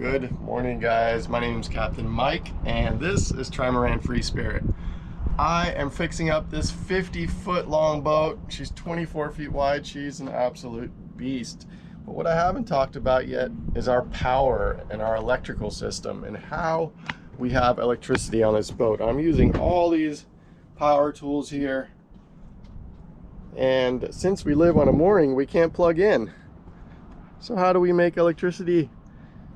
Good morning, guys. My name is Captain Mike, and this is Trimaran Free Spirit. I am fixing up this 50-foot long boat. She's 24 feet wide. She's an absolute beast. But what I haven't talked about yet is our power and our electrical system and how we have electricity on this boat. I'm using all these power tools here, and since we live on a mooring, we can't plug in. So how do we make electricity?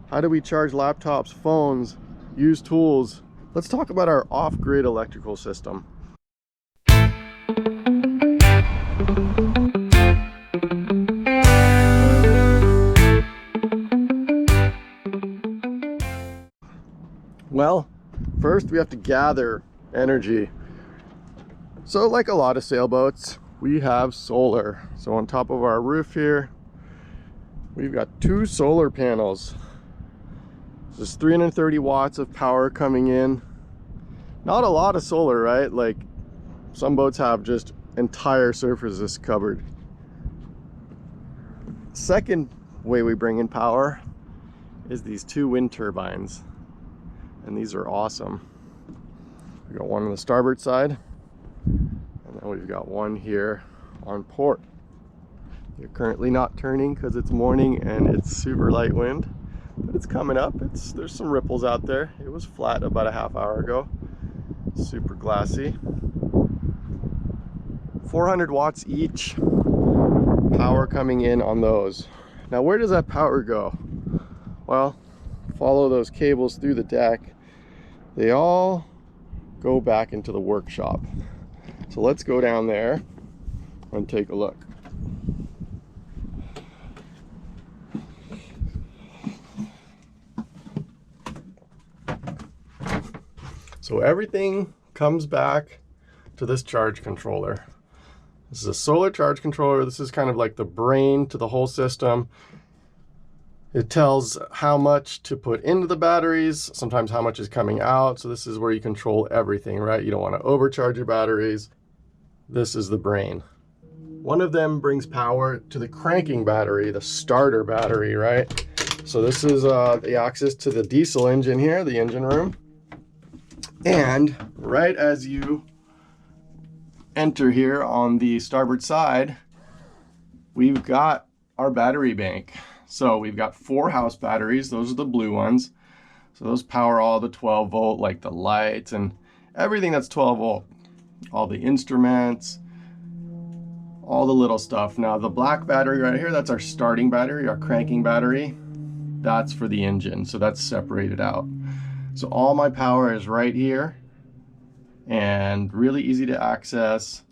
How do we charge laptops, phones, use tools? Let's talk about our off-grid electrical system. Well, first we have to gather energy. So like a lot of sailboats, we have solar. So on top of our roof here, we've got 2 solar panels. There's 330 watts of power coming in. Not a lot of solar, right? Like some boats have just entire surfaces covered. Second way we bring in power is these 2 wind turbines. And these are awesome. We got one on the starboard side, and then we've got one here on port. They're currently not turning because it's morning and it's super light wind. But it's coming up. There's some ripples out there. It was flat about a half hour ago. Super glassy. 400 watts each power coming in on those. Now where does that power go? Well, follow those cables through the deck. They all go back into the workshop. So let's go down there and take a look. So everything comes back to this charge controller. This is a solar charge controller. This is kind of like the brain to the whole system. It tells how much to put into the batteries, sometimes how much is coming out. So this is where you control everything, right? You don't want to overcharge your batteries. This is the brain. One of them brings power to the cranking battery, the starter battery, right? So this is the access to the diesel engine here, the engine room. And right as you enter here on the starboard side, we've got our battery bank. So we've got 4 house batteries. Those are the blue ones. So those power all the 12 volt, like the lights and everything that's 12 volt. All the instruments, all the little stuff. Now the black battery right here, that's our starting battery, our cranking battery. That's for the engine. So that's separated out. So all my power is right here and really easy to access.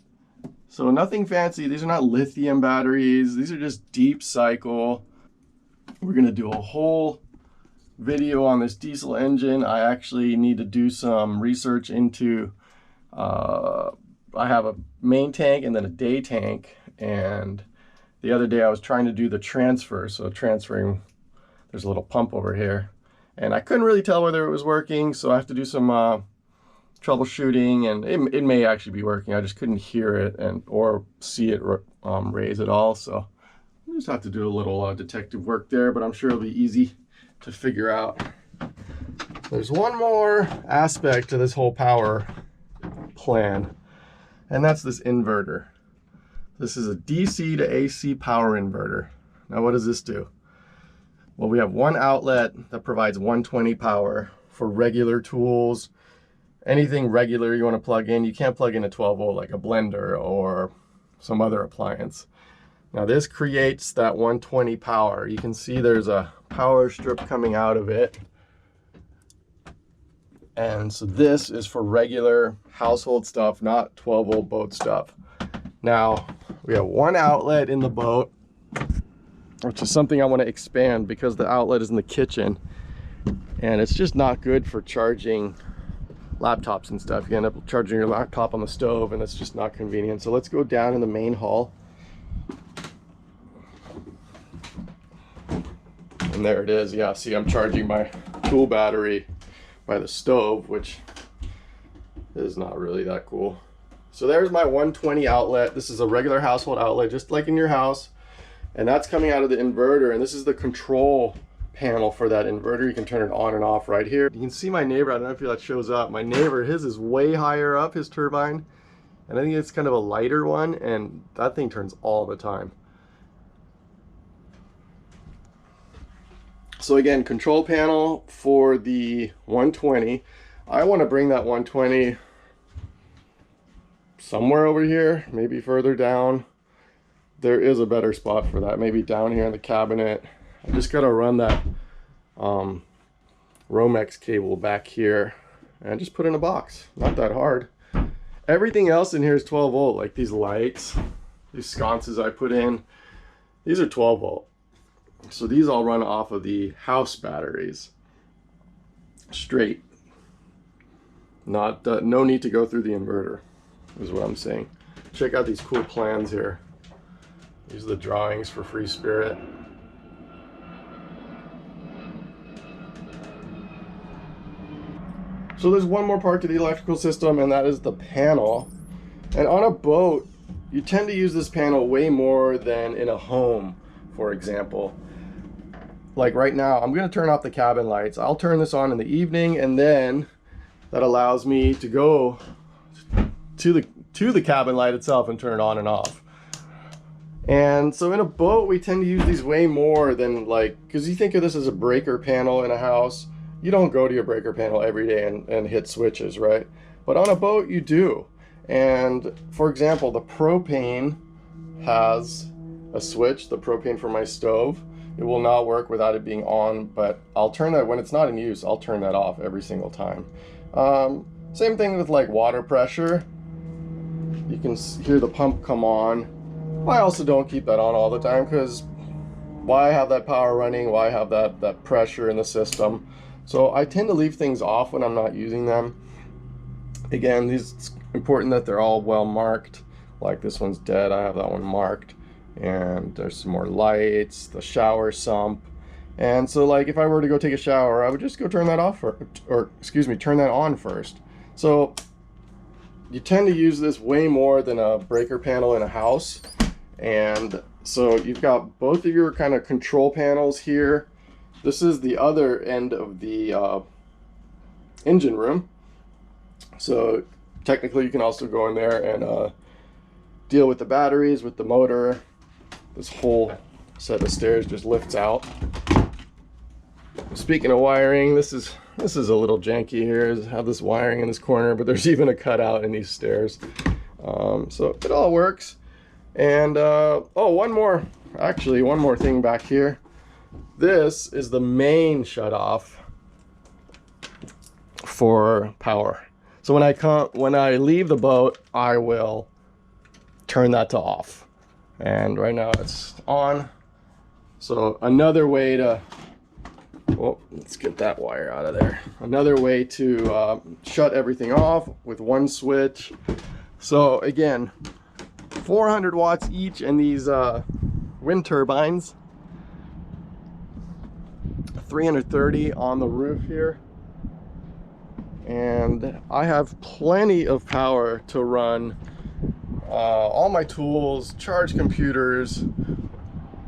So nothing fancy. These are not lithium batteries. These are just deep cycle. We're going to do a whole video on this diesel engine. I actually need to do some research into, I have a main tank and then a day tank. And the other day I was trying to do the transfer. So transferring, there's a little pump over here. And I couldn't really tell whether it was working, so I have to do some troubleshooting, and it may actually be working. I just couldn't hear it or see it raise at all, so I just have to do a little detective work there, but I'm sure it'll be easy to figure out. There's one more aspect to this whole power plan, and that's this inverter. This is a DC to AC power inverter. Now what does this do? Well, we have one outlet that provides 120 power for regular tools, anything regular you want to plug in. You can't plug in a 12 volt like a blender or some other appliance. Now this creates that 120 power. You can see there's a power strip coming out of it. And so this is for regular household stuff, not 12 volt boat stuff. Now we have one outlet in the boat, which is something I want to expand because the outlet is in the kitchen and it's just not good for charging laptops and stuff. You end up charging your laptop on the stove and it's just not convenient. So let's go down in the main hall. And there it is. Yeah, see, I'm charging my tool battery by the stove, which is not really that cool. So there's my 120 outlet. This is a regular household outlet, just like in your house. And that's coming out of the inverter, and this is the control panel for that inverter. You can turn it on and off right here. You can see my neighbor, I don't know if that shows up. My neighbor, his is way higher up, his turbine. And I think it's kind of a lighter one, and that thing turns all the time. So again, control panel for the 120. I want to bring that 120 somewhere over here, maybe further down. There is a better spot for that, maybe down here in the cabinet. I just got to run that Romex cable back here and just put it in a box. Not that hard. Everything else in here is 12 volt, like these lights, these sconces I put in, these are 12 volt. So these all run off of the house batteries, straight. Not no need to go through the inverter, is what I'm saying. Check out these cool plans here. These are the drawings for Free Spirit. So there's one more part to the electrical system, and that is the panel. And on a boat, you tend to use this panel way more than in a home, for example. Like right now, I'm going to turn off the cabin lights. I'll turn this on in the evening, and then that allows me to go to the cabin light itself and turn it on and off. And so in a boat, we tend to use these way more than, like, because you think of this as a breaker panel in a house. You don't go to your breaker panel every day and hit switches, right? But on a boat, you do. And for example, the propane has a switch, the propane for my stove. It will not work without it being on, but I'll turn that, when it's not in use, I'll turn that off every single time. Same thing with like water pressure. You can hear the pump come on. I also don't keep that on all the time, because why have that power running? Why have that pressure in the system? So I tend to leave things off when I'm not using them. Again, it's important that they're all well marked. Like this one's dead, I have that one marked. And there's some more lights, the shower sump. And so like if I were to go take a shower, I would just go turn that off, or excuse me, turn that on first. So you tend to use this way more than a breaker panel in a house. And so you've got both of your kind of control panels here. This is the other end of the engine room. So technically you can also go in there and deal with the batteries, with the motor. This whole set of stairs just lifts out. Speaking of wiring, this is a little janky here. I have this wiring in this corner, but there's even a cutout in these stairs. So it all works. And oh, one more thing back here. This is the main shutoff for power. So when I leave the boat, I will turn that to off. And right now it's on. So another way to, well, let's get that wire out of there. Another way to shut everything off with one switch. So again, 400 watts each in these wind turbines. 330 on the roof here. And I have plenty of power to run all my tools, charge computers.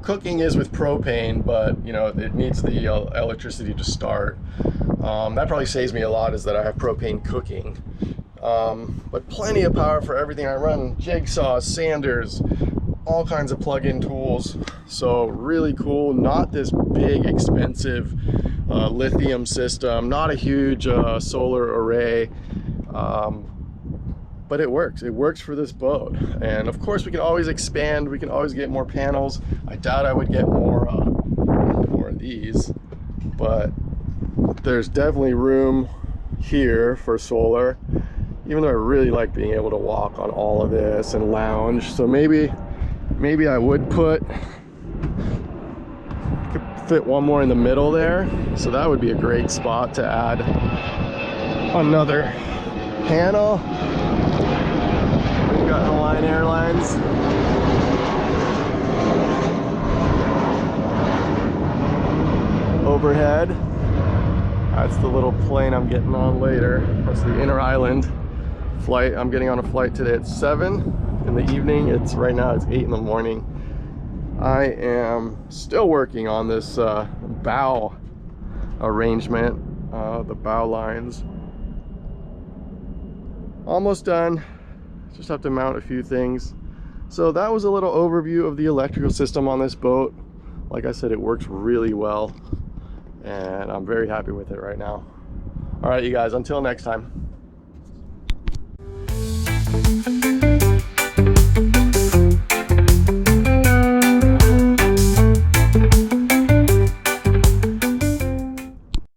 Cooking is with propane, but you know, it needs the electricity to start. That probably saves me a lot, is that I have propane cooking. But plenty of power for everything I run. Jigsaws, sanders, all kinds of plug-in tools. So really cool. Not this big expensive lithium system, not a huge solar array, but it works for this boat. And of course we can always expand, we can always get more panels. I doubt I would get more of these, but there's definitely room here for solar, even though I really like being able to walk on all of this and lounge. So maybe I would fit one more in the middle there. So that would be a great spot to add another panel. We've got Hawaiian Airlines. Overhead. That's the little plane I'm getting on later. That's the inter-island flight. I'm getting on a flight today at 7 in the evening. Right now it's 8 in the morning. I am still working on this bow arrangement, the bow lines. Almost done. Just have to mount a few things. So that was a little overview of the electrical system on this boat. Like I said, it works really well, and I'm very happy with it right now. All right, you guys, until next time.